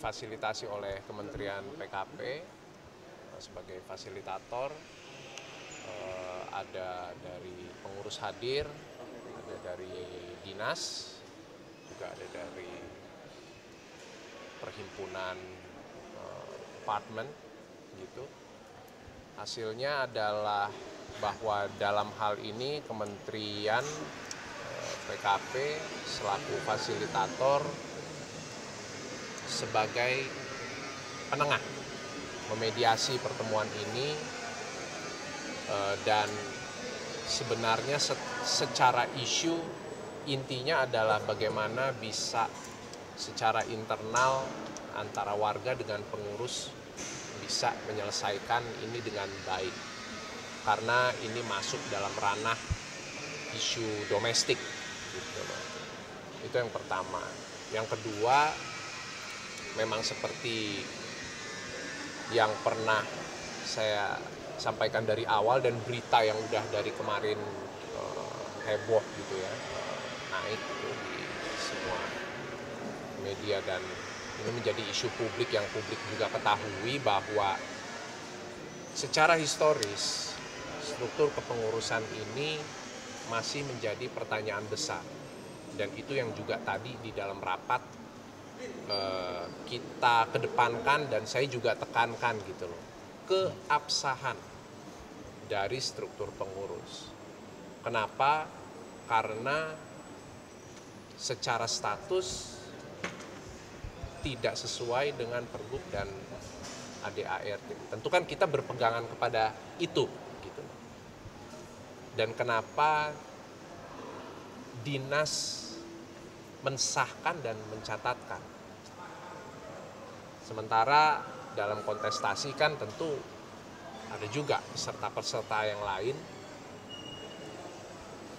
difasilitasi oleh Kementerian PKP sebagai fasilitator. Ada dari pengurus hadir, ada dari dinas, juga ada dari perhimpunan apartemen gitu. Hasilnya adalah bahwa dalam hal ini Kementerian PKP selaku fasilitator sebagai penengah memediasi pertemuan ini, dan sebenarnya secara isu intinya adalah bagaimana bisa secara internal antara warga dengan pengurus bisa menyelesaikan ini dengan baik, karena ini masuk dalam ranah isu domestik gitu loh. Itu yang pertama. Yang kedua, memang seperti yang pernah saya sampaikan dari awal dan berita yang udah dari kemarin heboh gitu ya, naik gitu di semua media, dan ini menjadi isu publik yang publik juga ketahui bahwa secara historis struktur kepengurusan ini masih menjadi pertanyaan besar, dan itu yang juga tadi di dalam rapat kita kedepankan dan saya juga tekankan gitu loh, keabsahan dari struktur pengurus. Kenapa? Karena secara status tidak sesuai dengan Pergub dan ADART. Tentu kan kita berpegangan kepada itu gitu. Dan kenapa dinas mensahkan dan mencatatkan? Sementara dalam kontestasi kan tentu ada juga peserta-peserta yang lain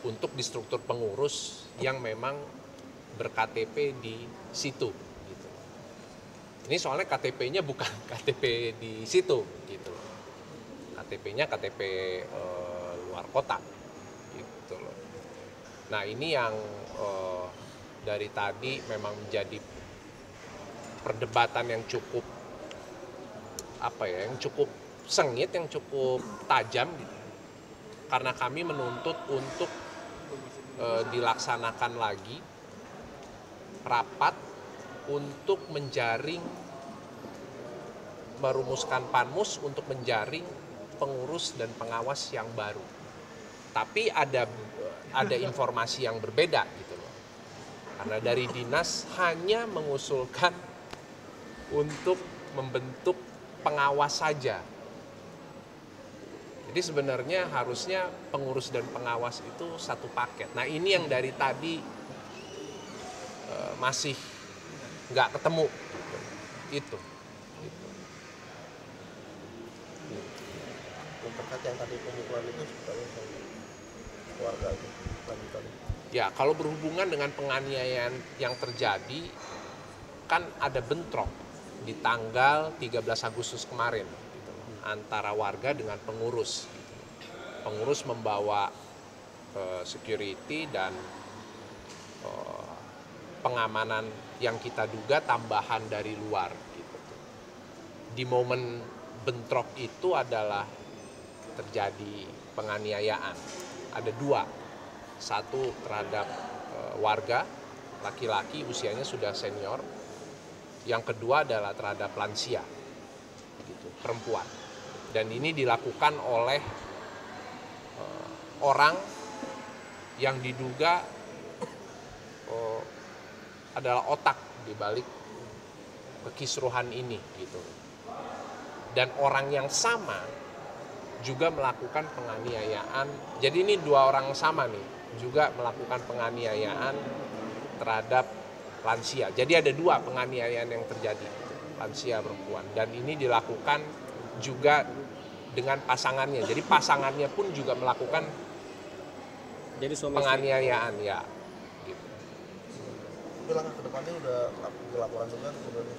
untuk di struktur pengurus yang memang ber-KTP di situ. Gitu. Ini soalnya KTP-nya bukan KTP di situ, gitu. KTP-nya KTP luar kota, gitu loh. Nah ini yang dari tadi memang menjadi perdebatan yang cukup yang cukup sengit, yang cukup tajam gitu. Karena kami menuntut untuk dilaksanakan lagi rapat untuk menjaring, merumuskan panmus untuk menjaring pengurus dan pengawas yang baru. Tapi ada informasi yang berbeda gitu loh. Karena dari dinas hanya mengusulkan untuk membentuk pengawas saja. Jadi sebenarnya harusnya pengurus dan pengawas itu satu paket. Nah ini yang dari tadi masih nggak ketemu. Itu. Terkait yang tadi pemukulan itu sebetulnya keluarga itu lanjutan. Ya kalau berhubungan dengan penganiayaan yang terjadi, kan ada bentrok di tanggal 13 Agustus kemarin. Antara warga dengan pengurus. Pengurus membawa security dan pengamanan yang kita duga tambahan dari luar. Gitu. Di momen bentrok itu adalah terjadi penganiayaan. Ada dua. Satu terhadap warga, laki-laki usianya sudah senior. Yang kedua adalah terhadap lansia, gitu, perempuan. Dan ini dilakukan oleh orang yang diduga adalah otak di balik kekisruhan ini, gitu. Dan orang yang sama juga melakukan penganiayaan. Jadi ini dua orang sama nih, juga melakukan penganiayaan terhadap lansia. Jadi ada dua penganiayaan yang terjadi, lansia perempuan. Dan ini dilakukan juga dengan pasangannya. Jadi pasangannya pun juga melakukan penganiayaan ya. Gitu. Itu langkah ke depannya udah laporan juga sebenarnya.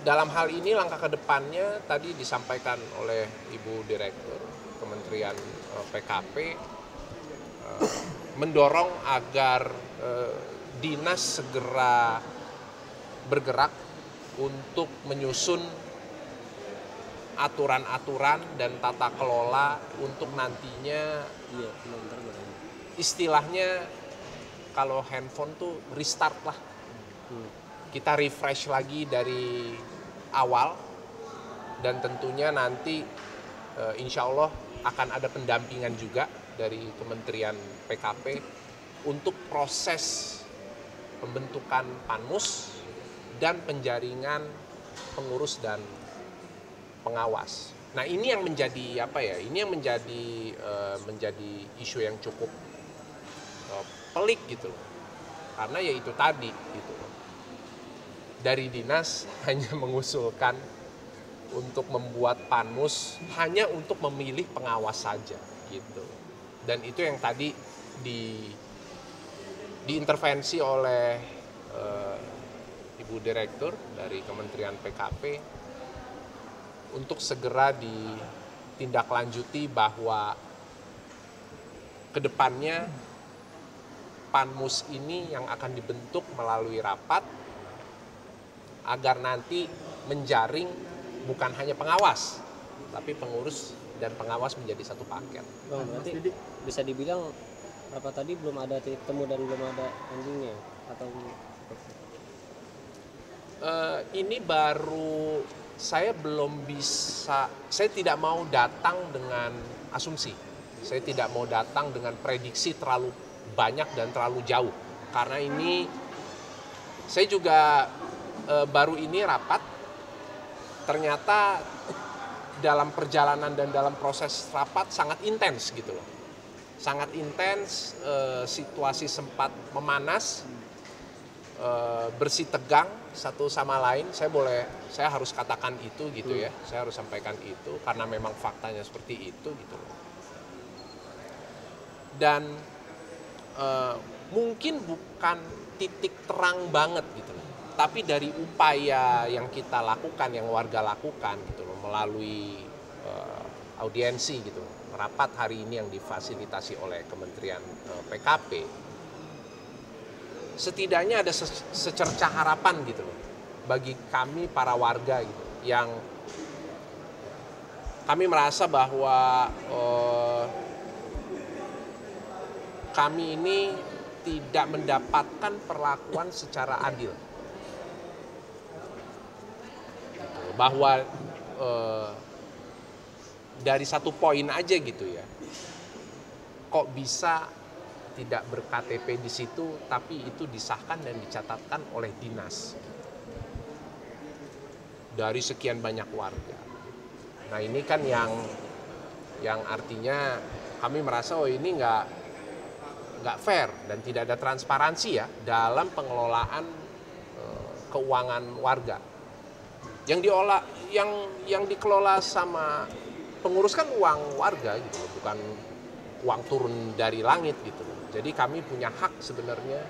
Dalam hal ini langkah ke depannya tadi disampaikan oleh Ibu Direktur Kementerian PKP mendorong agar dinas segera bergerak untuk menyusun aturan-aturan dan tata kelola untuk nantinya Iya, bentar gue. istilahnya kalau handphone tuh restart lah. Kita refresh lagi dari awal dan tentunya nanti insya Allah akan ada pendampingan juga dari Kementerian PKP untuk proses pembentukan panmus dan penjaringan pengurus dan pengawas. Nah ini yang menjadi apa ya? Ini yang menjadi isu yang cukup pelik gitu loh. Karena ya itu tadi gitu loh. Dari dinas hanya mengusulkan untuk membuat panmus hanya untuk memilih pengawas saja gitu. Dan itu yang tadi diintervensi oleh Ibu Direktur dari Kementerian PKP untuk segera ditindaklanjuti bahwa kedepannya panmus ini yang akan dibentuk melalui rapat agar nanti menjaring bukan hanya pengawas, tapi pengurus dan pengawas menjadi satu paket. Bang, berarti bisa dibilang apa tadi belum ada titik temu dan belum ada endingnya atau ini baru saya belum bisa, saya tidak mau datang dengan asumsi, saya tidak mau datang dengan prediksi terlalu banyak dan terlalu jauh, karena ini saya juga baru ini rapat, ternyata dalam perjalanan dan dalam proses rapat sangat intens gitu loh, sangat intens, situasi sempat memanas, bersih tegang satu sama lain. Saya harus katakan itu gitu ya, saya harus sampaikan itu karena memang faktanya seperti itu gitu loh. Dan mungkin bukan titik terang banget gitu loh, tapi dari upaya yang kita lakukan, yang warga lakukan gitu loh, melalui audiensi gitu, rapat hari ini yang difasilitasi oleh Kementerian PKP, setidaknya ada secercah harapan gitu loh bagi kami para warga gitu, yang kami merasa bahwa kami ini tidak mendapatkan perlakuan secara adil, gitu. Bahwa dari satu poin aja gitu ya, kok bisa tidak ber-KTP di situ, tapi itu disahkan dan dicatatkan oleh dinas dari sekian banyak warga. Nah ini kan yang artinya kami merasa ini nggak fair dan tidak ada transparansi ya dalam pengelolaan keuangan warga. Yang dikelola sama pengurus kan uang warga gitu, bukan uang turun dari langit gitu. Jadi kami punya hak sebenarnya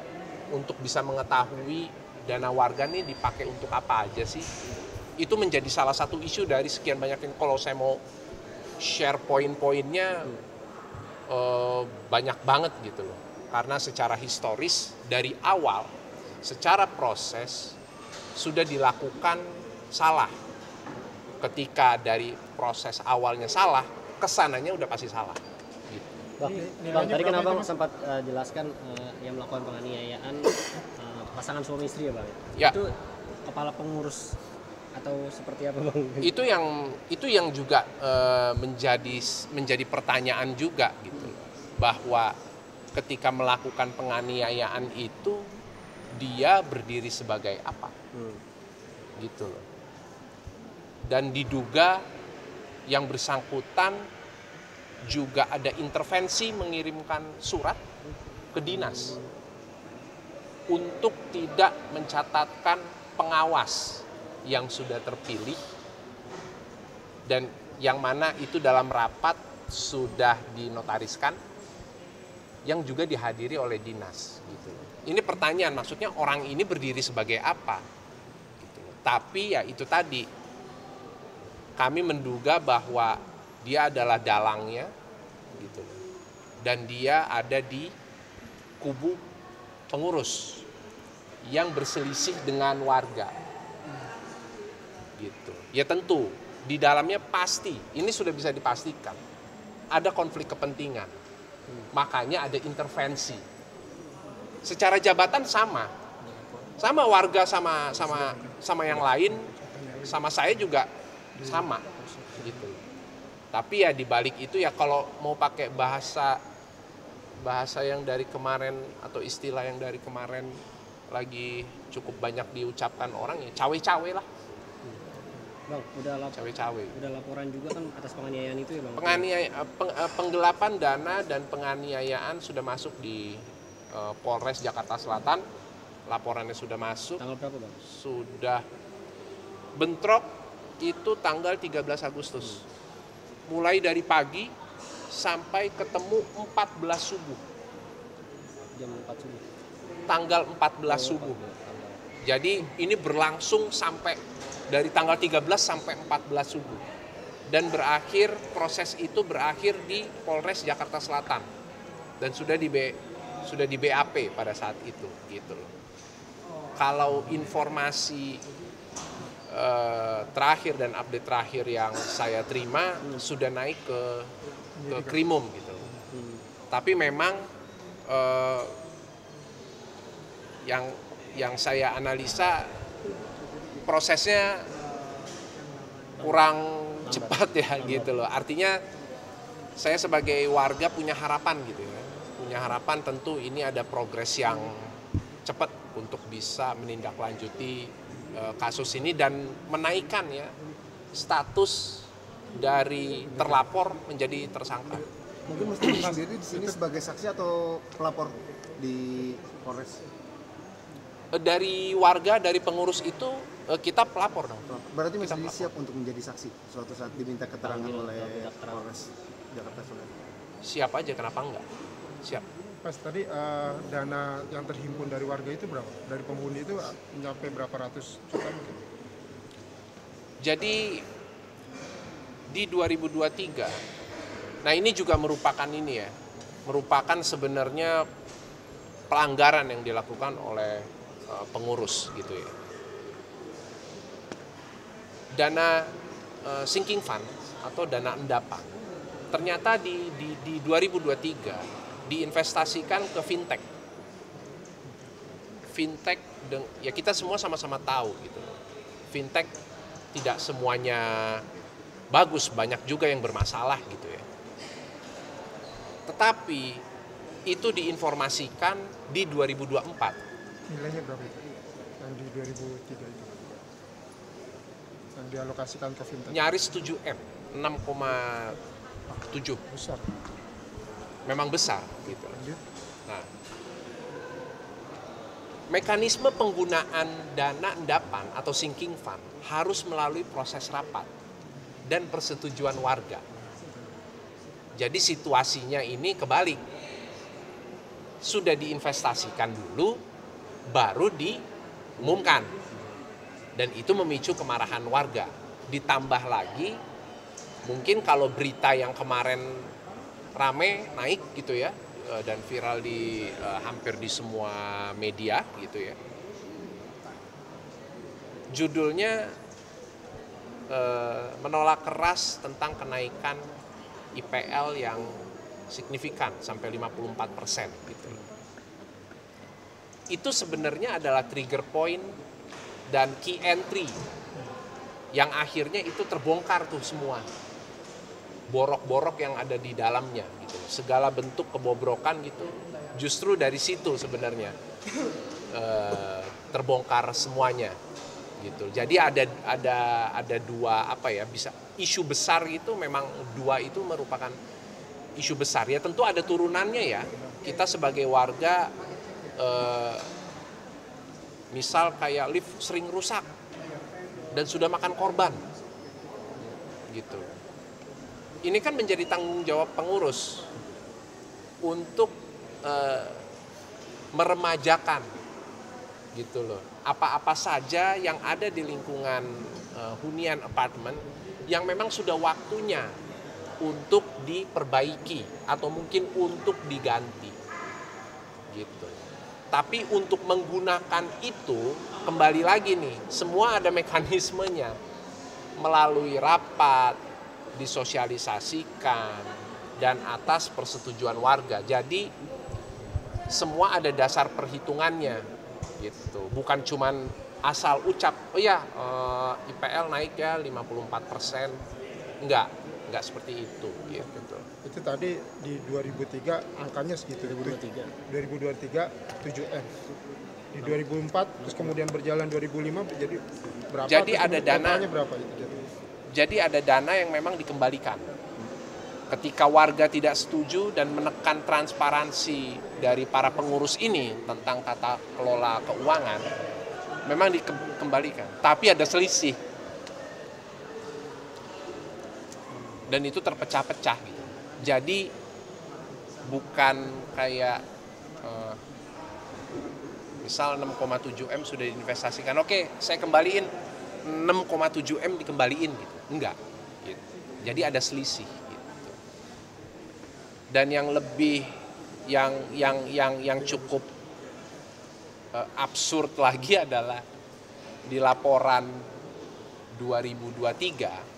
untuk bisa mengetahui dana warga nih dipakai untuk apa aja sih. Itu menjadi salah satu isu dari sekian banyak yang kalau saya mau share poin-poinnya banyak banget gitu loh. Karena secara historis dari awal, secara proses sudah dilakukan salah. Ketika dari proses awalnya salah, kesananya udah pasti salah. Bang, tadi kan abang sempat jelaskan yang melakukan penganiayaan pasangan suami istri ya bang? Ya. Itu kepala pengurus atau seperti apa bang? Itu yang juga menjadi pertanyaan juga gitu, bahwa ketika melakukan penganiayaan itu dia berdiri sebagai apa, gitu loh. Dan diduga yang bersangkutan juga ada intervensi mengirimkan surat ke dinas untuk tidak mencatatkan pengawas yang sudah terpilih dan yang mana itu dalam rapat sudah dinotariskan yang juga dihadiri oleh dinas gitu. Ini pertanyaan, maksudnya orang ini berdiri sebagai apa gitu. Tapi ya itu tadi, kami menduga bahwa dia adalah dalangnya gitu, dan dia ada di kubu pengurus yang berselisih dengan warga. Ya tentu di dalamnya pasti, ini sudah bisa dipastikan, ada konflik kepentingan. Makanya ada intervensi. Secara jabatan sama warga sama yang lain, sama saya juga sama gitu. Tapi ya dibalik itu ya kalau mau pakai bahasa yang dari kemarin atau istilah yang dari kemarin lagi cukup banyak diucapkan orang, ya cawe-cawe lah. Bang, udah laporan juga kan atas penganiayaan itu ya Bang? Penggelapan dana dan penganiayaan sudah masuk di Polres Jakarta Selatan. Laporannya sudah masuk. Tanggal berapa Bang? Sudah bentrok itu tanggal 13 Agustus. Mulai dari pagi sampai ketemu 14 subuh. Jam 4 subuh? Tanggal 14 subuh. Jadi ini berlangsung sampai dari tanggal 13 sampai 14 subuh. Dan proses itu berakhir di Polres Jakarta Selatan. Dan sudah di BAP pada saat itu gitu loh. Kalau informasi terakhir dan update terakhir yang saya terima sudah naik ke Krimum gitu loh. Tapi memang yang saya analisa prosesnya kurang cepat ya gitu loh. Artinya saya sebagai warga punya harapan gitu ya. Punya harapan tentu ini ada progres yang cepat untuk bisa menindaklanjuti kasus ini dan menaikkan ya status dari terlapor menjadi tersangka. Mungkin mesti sendiri di sini sebagai saksi atau pelapor di Polres? Dari warga, dari pengurus itu kita pelapor dong. Berarti Mas Didi siap untuk menjadi saksi suatu saat diminta keterangan oleh Polres Jakarta Selatan? Siap aja, kenapa enggak? Siap. Pas tadi dana yang terhimpun dari warga itu berapa? Dari penghuni itu mencapai berapa ratus juta mungkin? Jadi di 2023, nah ini juga merupakan sebenarnya pelanggaran yang dilakukan oleh pengurus gitu ya. Dana sinking fund atau dana endapan ternyata di 2023 diinvestasikan ke fintech. Fintech ya kita semua sama-sama tahu gitu. Fintech tidak semuanya bagus, banyak juga yang bermasalah gitu ya. Tetapi itu diinformasikan di 2024. Nilainya berapa itu? Yang di 2003 itu? Yang dialokasikan ke fintech? Nyaris 7M, 6,7. Besar. Memang besar gitu. Nah, mekanisme penggunaan dana endapan atau sinking fund harus melalui proses rapat dan persetujuan warga. Jadi situasinya ini kebalik. Sudah diinvestasikan dulu, baru diumumkan. Dan itu memicu kemarahan warga. Ditambah lagi, mungkin kalau berita yang kemarin rame naik gitu ya, dan viral di hampir di semua media gitu ya. Judulnya menolak keras tentang kenaikan IPL yang signifikan sampai 54% gitu. Itu sebenarnya adalah trigger point dan key entry yang akhirnya itu terbongkar tuh semua. Borok-borok yang ada di dalamnya gitu. Segala bentuk kebobrokan gitu. Justru dari situ sebenarnya terbongkar semuanya gitu. Jadi ada dua bisa isu besar itu memang dua itu merupakan isu besar ya, tentu ada turunannya ya. Kita sebagai warga misal kayak lift sering rusak dan sudah makan korban gitu. Ini kan menjadi tanggung jawab pengurus untuk meremajakan gitu loh. Apa-apa saja yang ada di lingkungan hunian apartemen yang memang sudah waktunya untuk diperbaiki atau mungkin untuk diganti gitu. Tapi untuk menggunakan itu kembali lagi nih, semua ada mekanismenya. melalui rapat, disosialisasikan, dan atas persetujuan warga. Jadi semua ada dasar perhitungannya gitu. Bukan cuman asal ucap, oh ya IPL naik ya 54%. Enggak seperti itu gitu. Itu tadi di 2003 angkanya segitu. 2023 7M. Di 2004 terus kemudian berjalan 2005 jadi berapa? Jadi terus ada kemudian dana. totalnya berapa itu jadi? Jadi ada dana yang memang dikembalikan. Ketika warga tidak setuju dan menekan transparansi dari para pengurus ini tentang tata kelola keuangan, memang dikembalikan. Tapi ada selisih. Dan itu terpecah-pecah gitu. Jadi bukan kayak misal 6,7 M sudah diinvestasikan, oke saya kembaliin 6,7 M dikembaliin gitu. Enggak gitu. Jadi ada selisih gitu. Dan yang lebih yang cukup absurd lagi adalah di laporan 2023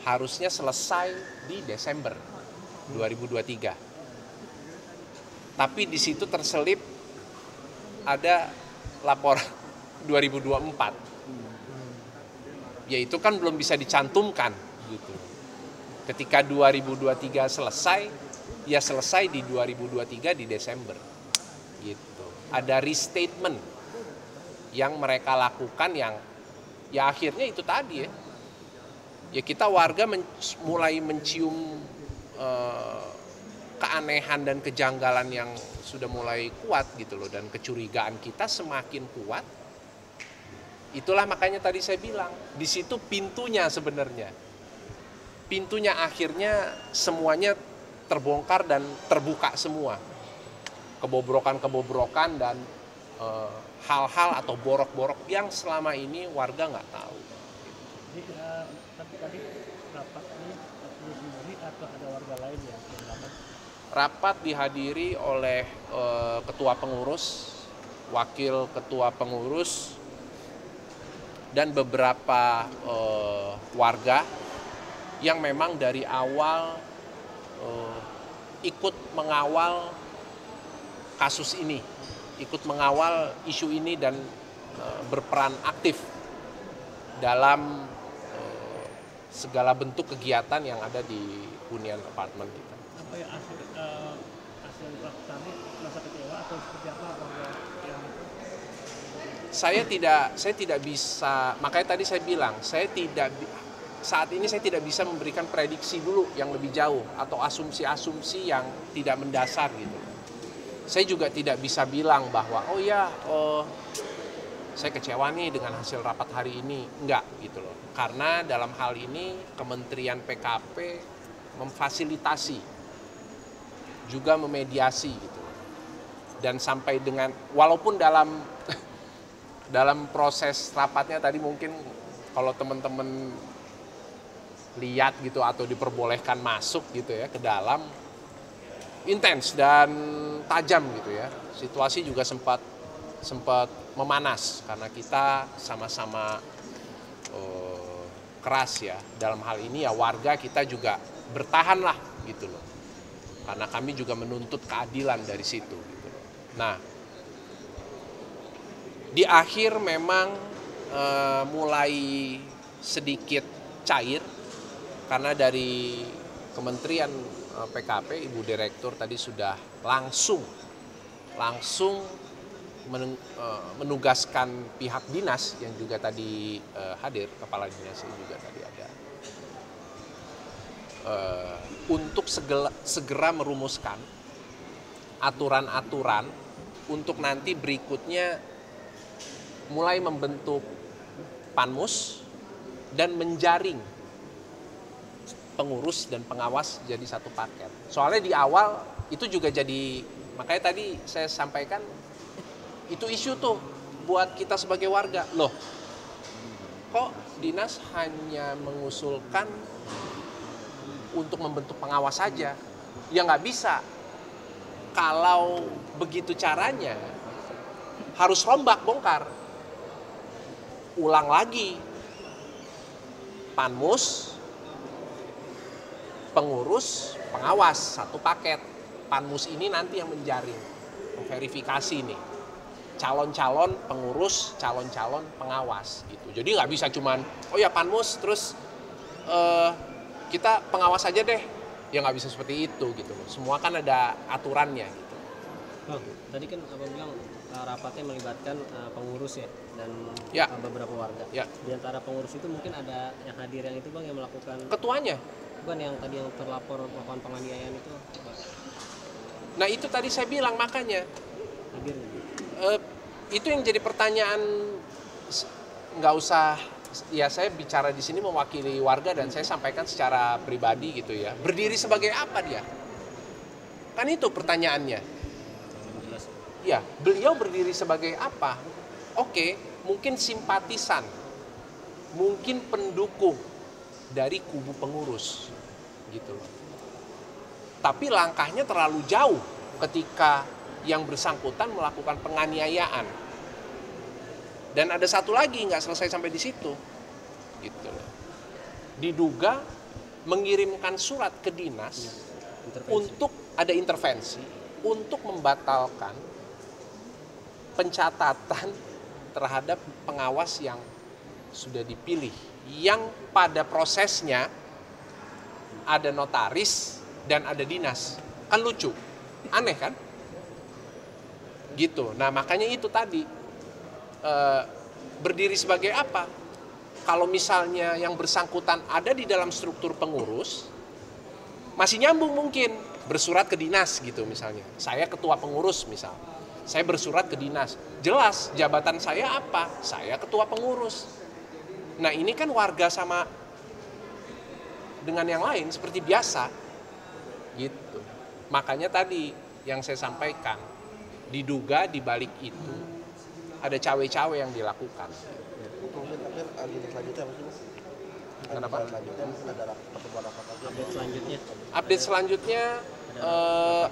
harusnya selesai di Desember 2023. Tapi di situ terselip ada laporan 2024. Yaitu kan belum bisa dicantumkan gitu. Ketika 2023 selesai, ya selesai di 2023 di Desember. Gitu. Ada restatement yang mereka lakukan yang ya akhirnya itu tadi ya. Ya kita warga mulai mencium keanehan dan kejanggalan yang sudah mulai kuat gitu loh, dan kecurigaan kita semakin kuat. Itulah makanya tadi saya bilang di situ pintunya sebenarnya. Pintunya akhirnya semuanya terbongkar dan terbuka semua. Kebobrokan dan hal-hal atau borok-borok yang selama ini warga nggak tahu. Jadi, tapi tadi rapat ini sendiri atau ada warga lain yang rapat? Rapat dihadiri oleh ketua pengurus, wakil ketua pengurus, dan beberapa warga yang memang dari awal ikut mengawal kasus ini, ikut mengawal isu ini dan berperan aktif dalam segala bentuk kegiatan yang ada di hunian apartemen kita. Apa ya hasil rapat tadi, merasa kecewa atau seperti apa warga yang Saya tidak bisa, makanya tadi saya bilang saat ini saya tidak bisa memberikan prediksi dulu yang lebih jauh atau asumsi-asumsi yang tidak mendasar gitu. Saya juga tidak bisa bilang bahwa saya kecewa nih dengan hasil rapat hari ini, enggak gitu loh. Karena dalam hal ini Kementerian PKP memfasilitasi, juga memediasi gitu. Dan sampai dengan, walaupun dalam proses rapatnya tadi mungkin kalau teman-teman lihat gitu atau diperbolehkan masuk gitu ya ke dalam, intens dan tajam gitu ya. Situasi juga sempat memanas karena kita sama-sama keras ya. Dalam hal ini ya warga kita juga bertahan lah gitu loh. Karena kami juga menuntut keadilan dari situ gitu loh. Nah, di akhir memang mulai sedikit cair karena dari Kementerian PKP, Ibu Direktur tadi sudah langsung menugaskan pihak dinas yang juga tadi hadir, kepala dinasnya juga tadi ada, untuk segera merumuskan aturan-aturan untuk nanti berikutnya mulai membentuk panmus dan menjaring pengurus dan pengawas jadi satu paket. Soalnya di awal itu juga jadi, makanya tadi saya sampaikan itu isu tuh buat kita sebagai warga. Loh, kok dinas hanya mengusulkan untuk membentuk pengawas saja? Ya nggak bisa. Kalau begitu caranya harus rombak bongkar. Ulang lagi Panmus, pengurus, pengawas, satu paket. Panmus ini nanti yang menjaring, memverifikasi nih calon-calon pengurus, calon-calon pengawas gitu. Jadi nggak bisa cuman, oh ya Panmus, terus kita pengawas aja deh. Ya nggak bisa seperti itu gitu. Semua kan ada aturannya gitu. Bang, tadi kan Abang bilang rapatnya melibatkan pengurus ya dan Ya. beberapa warga. Ya. Di antara pengurus itu mungkin ada yang hadir yang itu Bang yang melakukan, Ketuanya. bukan yang tadi yang terlapor melakukan penganiayaan itu, Bang, Nah itu tadi saya bilang makanya. hadir nggak? Itu yang jadi pertanyaan, nggak usah, ya saya bicara di sini mewakili warga dan saya sampaikan secara pribadi gitu ya. Berdiri sebagai apa dia? Kan itu pertanyaannya. Jelas. Ya, beliau berdiri sebagai apa? Oke, mungkin simpatisan, mungkin pendukung dari kubu pengurus gitu. Tapi langkahnya terlalu jauh ketika yang bersangkutan melakukan penganiayaan. Dan ada satu lagi, nggak selesai sampai di situ. Gitu. Diduga mengirimkan surat ke dinas untuk ada intervensi, untuk membatalkan pencatatan terhadap pengawas yang sudah dipilih. Yang pada prosesnya ada notaris dan ada dinas. Kan lucu, aneh kan? Gitu. Nah makanya itu tadi, berdiri sebagai apa? Kalau misalnya yang bersangkutan ada di dalam struktur pengurus, masih nyambung mungkin, bersurat ke dinas gitu misalnya. Saya ketua pengurus misal, saya bersurat ke dinas. Jelas jabatan saya apa? Saya ketua pengurus. Nah ini kan warga sama dengan yang lain seperti biasa. Gitu. Makanya tadi yang saya sampaikan, diduga di balik itu ada cawe-cawe yang dilakukan. Mungkin tapi agenda selanjutnya apa sih Mas? Kenapa? Selanjutnya mungkin ada pertemuan rapat lagi. Update selanjutnya.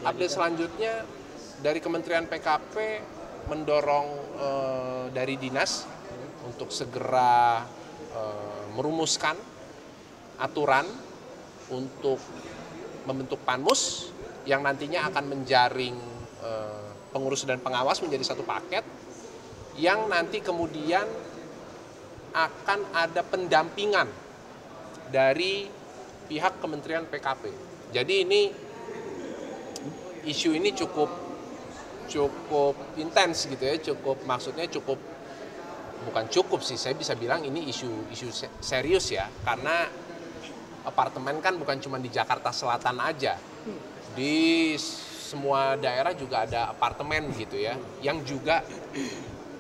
Update selanjutnya dari Kementerian PKP mendorong dari dinas untuk segera merumuskan aturan untuk membentuk Panmus yang nantinya akan menjaring pengurus dan pengawas menjadi satu paket, yang nanti kemudian akan ada pendampingan dari pihak Kementerian PKP. Jadi ini isu ini cukup intens gitu ya, maksudnya bukan cukup sih, saya bisa bilang ini isu serius ya, karena apartemen kan bukan cuma di Jakarta Selatan aja, di semua daerah juga ada apartemen gitu ya, yang juga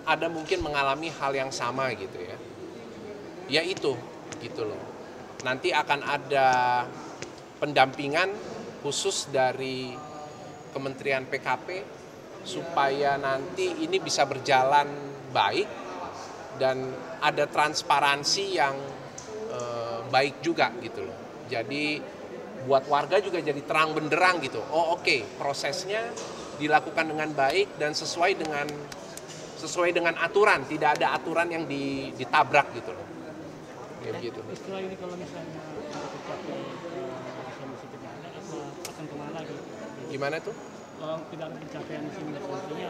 ada mungkin mengalami hal yang sama gitu ya. Ya itu, gitu loh. Nanti akan ada pendampingan khusus dari Kementerian PKP supaya nanti ini bisa berjalan baik dan ada transparansi yang baik juga gitu loh. Jadi buat warga juga jadi terang benderang gitu. Oh oke, prosesnya dilakukan dengan baik dan sesuai dengan aturan, tidak ada aturan yang ditabrak gitu loh. Kayak gitu. Setelah ini kalau misalnya tidak tercapai solusi pidana, akan kemana gitu? Gimana tuh? Kalau tidak ada pencapaian solusinya,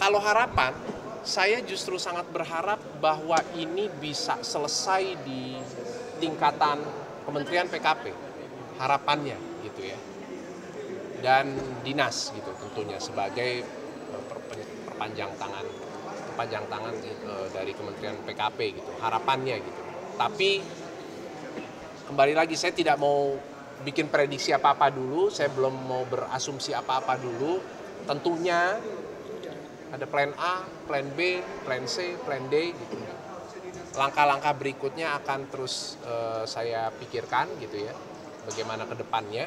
Kalau harapan, saya justru sangat berharap bahwa ini bisa selesai di tingkatan Kementerian PKP. Harapannya gitu ya. Dan dinas gitu tentunya sebagai perpanjang tangan dari Kementerian PKP gitu. Harapannya gitu. Tapi kembali lagi, saya tidak mau bikin prediksi apa-apa dulu, saya belum mau berasumsi apa-apa dulu. Tentunya ada plan A, plan B, plan C, plan D gitu. Langkah-langkah berikutnya akan terus saya pikirkan gitu ya, bagaimana ke depannya.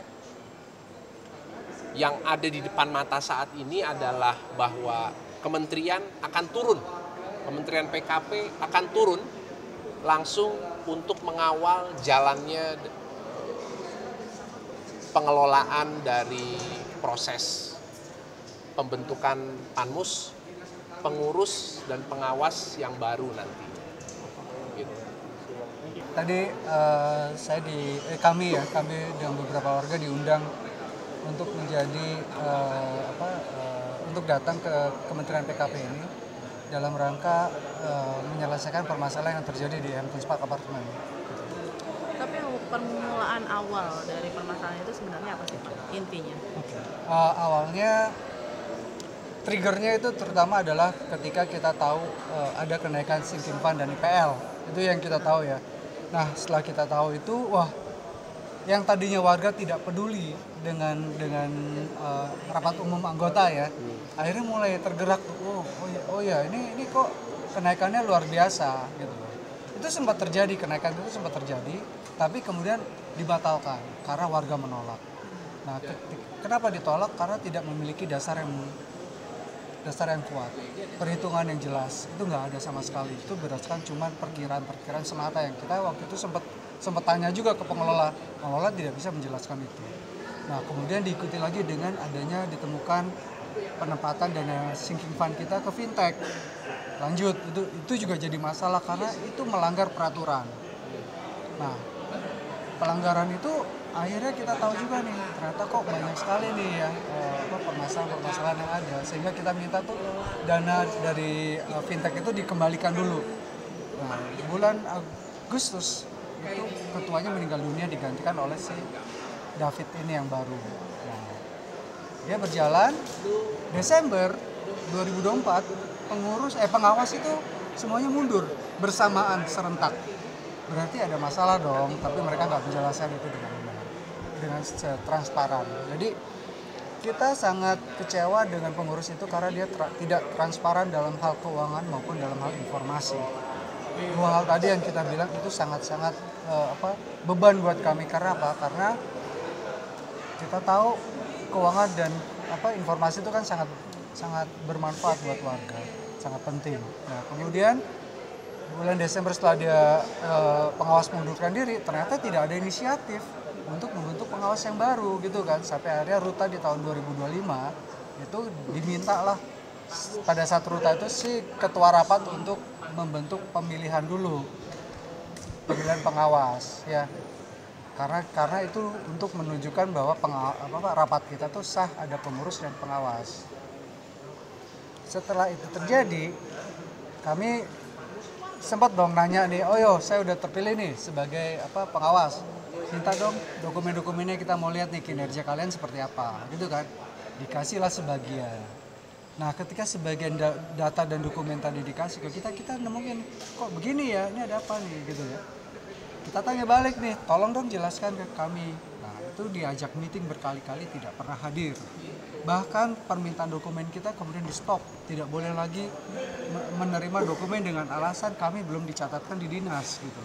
Yang ada di depan mata saat ini adalah bahwa kementerian akan turun, Kementerian PKP akan turun langsung untuk mengawal jalannya pengelolaan dari proses pembentukan Panmus, pengurus dan pengawas yang baru nanti. Gitu. tadi kami dengan beberapa warga diundang untuk menjadi untuk datang ke Kementerian PKP ini dalam rangka menyelesaikan permasalahan yang terjadi di Hamptons Park Apartemen. Tapi permulaan awal dari permasalahan itu sebenarnya apa sih Pak? Intinya? Awalnya triggernya itu terutama adalah ketika kita tahu ada kenaikan sinking fund dan IPL. Itu yang kita tahu ya. Nah, setelah kita tahu itu, wah, yang tadinya warga tidak peduli dengan rapat umum anggota ya, akhirnya mulai tergerak. Oh ya, ini kok kenaikannya luar biasa gitu. Itu sempat terjadi, kenaikan itu sempat terjadi, tapi kemudian dibatalkan karena warga menolak. Nah, kenapa ditolak? Karena tidak memiliki dasar yang kuat, perhitungan yang jelas itu nggak ada sama sekali. Itu berdasarkan cuma perkiraan semata yang kita waktu itu sempat tanya juga ke pengelola tidak bisa menjelaskan itu. Nah, kemudian diikuti lagi dengan adanya ditemukan penempatan dana sinking fund kita ke fintech. Lanjut, itu juga jadi masalah karena itu melanggar peraturan. Nah, pelanggaran itu akhirnya kita tahu juga nih, ternyata kok banyak sekali nih ya permasalahan yang ada, sehingga kita minta tuh dana dari fintech itu dikembalikan dulu. Nah, bulan Agustus itu ketuanya meninggal dunia, digantikan oleh si David ini yang baru. Nah, dia berjalan Desember 2024 pengawas itu semuanya mundur bersamaan serentak. Berarti ada masalah dong, tapi mereka nggak menjelaskan itu dengan transparan. Jadi kita sangat kecewa dengan pengurus itu karena dia tidak transparan dalam hal keuangan maupun dalam hal informasi. Dua hal tadi yang kita bilang itu sangat-sangat beban buat kami. Karena apa? Karena kita tahu keuangan dan informasi itu kan sangat bermanfaat buat warga, sangat penting. Nah, kemudian bulan Desember setelah dia pengawas mengundurkan diri, ternyata tidak ada inisiatif untuk membentuk pengawas yang baru gitu kan. Sampai akhirnya Ruta di tahun 2025 itu dimintalah pada saat Ruta itu si ketua rapat untuk membentuk pemilihan dulu, pemilihan pengawas ya. Karena itu untuk menunjukkan bahwa rapat kita tuh sah, ada pengurus dan pengawas. Setelah itu terjadi, kami sempat dong nanya nih, saya udah terpilih nih sebagai pengawas, minta dong dokumen-dokumennya, kita mau lihat nih kinerja kalian seperti apa gitu kan. Dikasihlah sebagian. Nah, ketika sebagian data dan dokumen tadi dikasih ke kita nemuin kok begini ya, ini ada apa nih gitu ya. Kita tanya balik nih, tolong dong jelaskan ke kami. Nah, itu diajak meeting berkali-kali tidak pernah hadir. Bahkan permintaan dokumen kita kemudian di stop, tidak boleh lagi menerima dokumen dengan alasan kami belum dicatatkan di dinas gitu.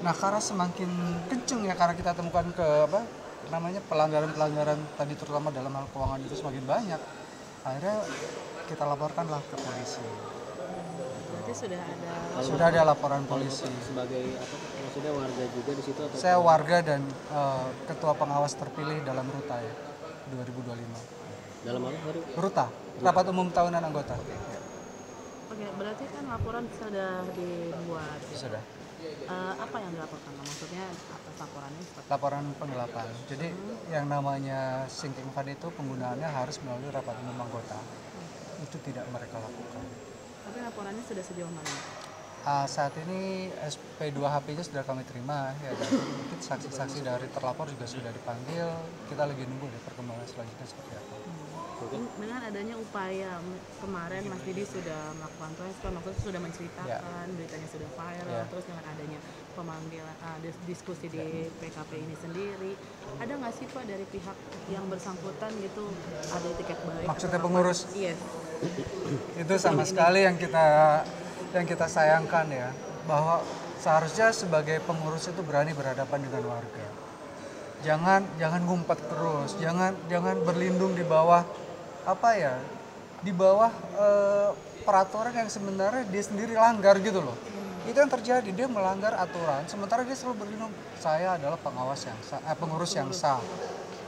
Nah, karena semakin kenceng ya, karena kita temukan pelanggaran-pelanggaran tadi terutama dalam hal keuangan itu semakin banyak, akhirnya kita laporkanlah ke polisi. Berarti sudah ada laporan polisi. Sebagai maksudnya warga juga di situ atau? Saya warga dan ketua pengawas terpilih dalam Ruta ya 2025. Dalam apa baru? Ruta, rapat umum tahunan anggota. Oke, berarti kan laporan sudah dibuat. Ya? Sudah. Apa yang dilaporkan? Maksudnya atas laporannya seperti? Laporan penggelapan. Jadi yang namanya sinking fund itu penggunaannya harus melalui rapat umum anggota. Itu tidak mereka lakukan. Tapi laporannya sudah sejauh mana? Saat ini SP2HP-nya sudah kami terima ya, dan mungkin saksi-saksi dari terlapor juga sudah dipanggil. Kita lagi nunggu deh perkembangan selanjutnya seperti apa. Dengan adanya upaya kemarin Mas Didi sudah melakukan respon, maksudnya sudah menceritakan, beritanya sudah viral, terus dengan adanya pemanggilan diskusi di PKP ini sendiri, ada nggak sih Pak dari pihak yang bersangkutan gitu, ada tiket balik? Maksudnya pengurus? Iya. Itu sama sekali yang kita sayangkan ya, bahwa seharusnya sebagai pengurus itu berani berhadapan dengan warga. Jangan ngumpet terus, jangan berlindung di bawah di bawah peraturan yang sebenarnya dia sendiri langgar gitu loh. Itu yang terjadi, dia melanggar aturan, sementara dia selalu berlindung, saya adalah pengawas yang sah, pengurus yang sah.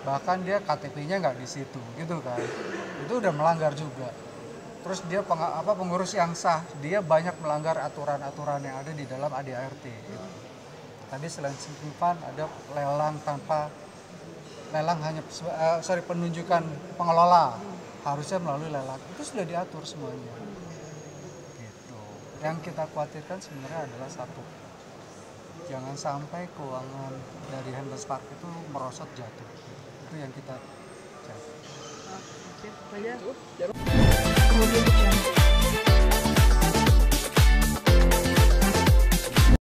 Bahkan dia KTP-nya nggak di situ, gitu kan. Itu udah melanggar juga. terus dia pengurus yang sah, dia banyak melanggar aturan-aturan yang ada di dalam ADART. Gitu. Tadi selain sinking fund ada lelang hanya penunjukan pengelola, harusnya melalui lelang. Itu sudah diatur semuanya. Gitu. Yang kita khawatirkan sebenarnya adalah satu, jangan sampai keuangan dari Handelsblad Park itu merosot jatuh. Itu yang kita cari. Oke, Pak Jar.